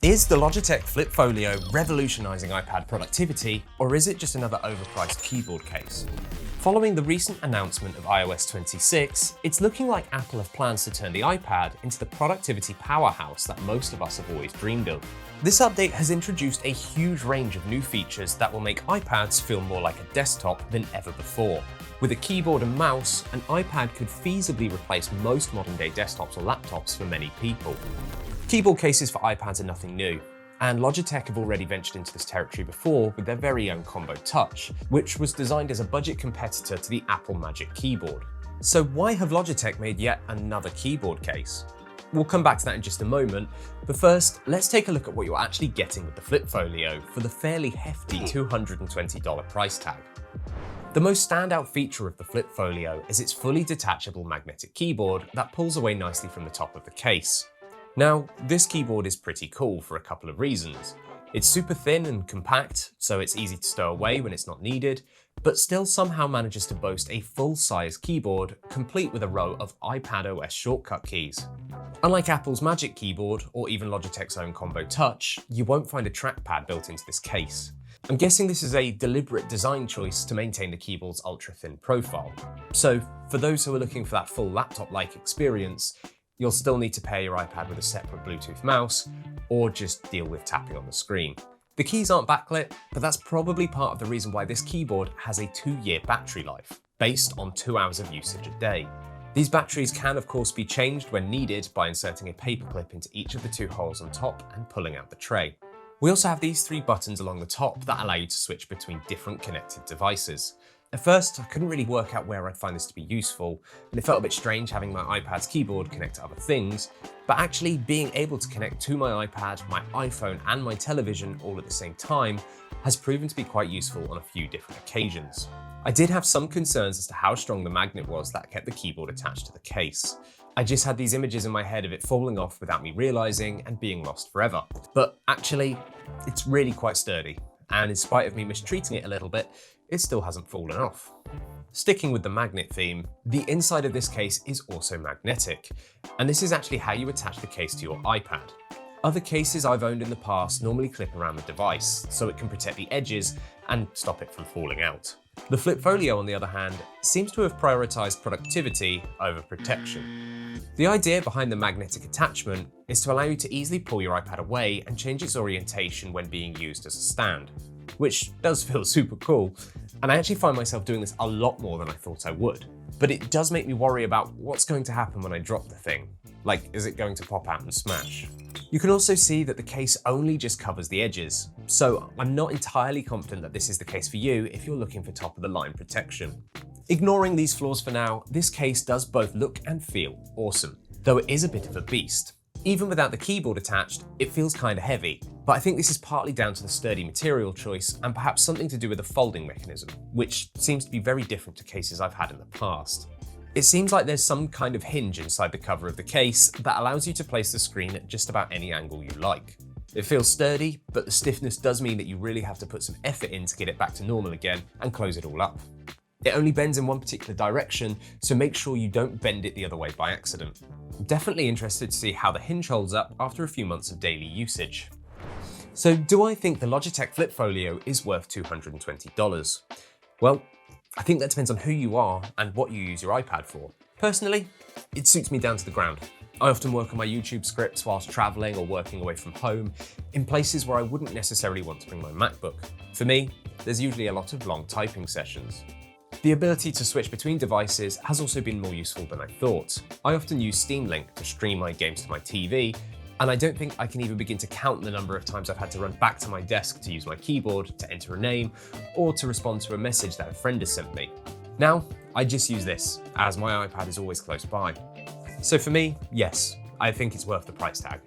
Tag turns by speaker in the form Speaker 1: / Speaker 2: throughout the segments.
Speaker 1: Is the Logitech Flip Folio revolutionizing iPad productivity, or is it just another overpriced keyboard case? Following the recent announcement of iOS 26, it's looking like Apple have plans to turn the iPad into the productivity powerhouse that most of us have always dreamed of. This update has introduced a huge range of new features that will make iPads feel more like a desktop than ever before. With a keyboard and mouse, an iPad could feasibly replace most modern-day desktops or laptops for many people. Keyboard cases for iPads are nothing new, and Logitech have already ventured into this territory before with their very own Combo Touch, which was designed as a budget competitor to the Apple Magic Keyboard. So why have Logitech made yet another keyboard case? We'll come back to that in just a moment, but first, let's take a look at what you're actually getting with the Flip Folio for the fairly hefty $220 price tag. The most standout feature of the Flip Folio is its fully detachable magnetic keyboard that pulls away nicely from the top of the case. Now, this keyboard is pretty cool for a couple of reasons. It's super thin and compact, so it's easy to stow away when it's not needed, but still somehow manages to boast a full-size keyboard, complete with a row of iPadOS shortcut keys. Unlike Apple's Magic Keyboard, or even Logitech's own Combo Touch, you won't find a trackpad built into this case. I'm guessing this is a deliberate design choice to maintain the keyboard's ultra-thin profile. So, for those who are looking for that full laptop-like experience, you'll still need to pair your iPad with a separate Bluetooth mouse, or just deal with tapping on the screen. The keys aren't backlit, but that's probably part of the reason why this keyboard has a 2-year battery life, based on 2 hours of usage a day. These batteries can of course be changed when needed by inserting a paperclip into each of the 2 holes on top and pulling out the tray. We also have these 3 buttons along the top that allow you to switch between different connected devices. At first, I couldn't really work out where I'd find this to be useful, and it felt a bit strange having my iPad's keyboard connect to other things, but actually being able to connect to my iPad, my iPhone, and my television all at the same time has proven to be quite useful on a few different occasions. I did have some concerns as to how strong the magnet was that kept the keyboard attached to the case. I just had these images in my head of it falling off without me realizing and being lost forever. But actually, it's really quite sturdy, and in spite of me mistreating it a little bit, it still hasn't fallen off. Sticking with the magnet theme, the inside of this case is also magnetic, and this is actually how you attach the case to your iPad. Other cases I've owned in the past normally clip around the device, so it can protect the edges and stop it from falling out. The Flip Folio, on the other hand, seems to have prioritized productivity over protection. The idea behind the magnetic attachment is to allow you to easily pull your iPad away and change its orientation when being used as a stand, which does feel super cool, and I actually find myself doing this a lot more than I thought I would. But it does make me worry about what's going to happen when I drop the thing. Like, is it going to pop out and smash? You can also see that the case only just covers the edges, so I'm not entirely confident that this is the case for you if you're looking for top-of-the-line protection. Ignoring these flaws for now, this case does both look and feel awesome, though it is a bit of a beast. Even without the keyboard attached, it feels kinda heavy, but I think this is partly down to the sturdy material choice and perhaps something to do with the folding mechanism, which seems to be very different to cases I've had in the past. It seems like there's some kind of hinge inside the cover of the case that allows you to place the screen at just about any angle you like. It feels sturdy, but the stiffness does mean that you really have to put some effort in to get it back to normal again and close it all up. It only bends in one particular direction, so make sure you don't bend it the other way by accident. I'm definitely interested to see how the hinge holds up after a few months of daily usage. So do I think the Logitech Flip Folio is worth $220? Well, I think that depends on who you are and what you use your iPad for. Personally, it suits me down to the ground. I often work on my YouTube scripts whilst traveling or working away from home in places where I wouldn't necessarily want to bring my MacBook. For me, there's usually a lot of long typing sessions. The ability to switch between devices has also been more useful than I thought. I often use Steam Link to stream my games to my TV, and I don't think I can even begin to count the number of times I've had to run back to my desk to use my keyboard to enter a name or to respond to a message that a friend has sent me. Now, I just use this, as my iPad is always close by. So for me, yes, I think it's worth the price tag.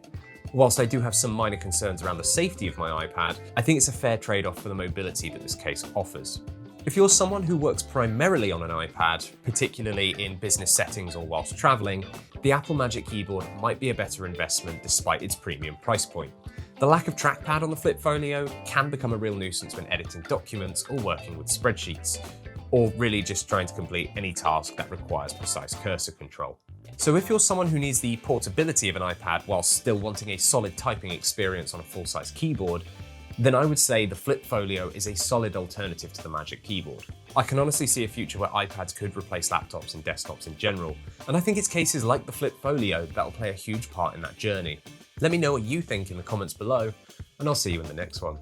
Speaker 1: Whilst I do have some minor concerns around the safety of my iPad, I think it's a fair trade-off for the mobility that this case offers. If you're someone who works primarily on an iPad, particularly in business settings or whilst traveling, the Apple Magic Keyboard might be a better investment despite its premium price point. The lack of trackpad on the Flip Folio can become a real nuisance when editing documents or working with spreadsheets, or really just trying to complete any task that requires precise cursor control. So if you're someone who needs the portability of an iPad while still wanting a solid typing experience on a full-size keyboard, then I would say the Flip Folio is a solid alternative to the Magic Keyboard. I can honestly see a future where iPads could replace laptops and desktops in general, and I think it's cases like the Flip Folio that will play a huge part in that journey. Let me know what you think in the comments below, and I'll see you in the next one.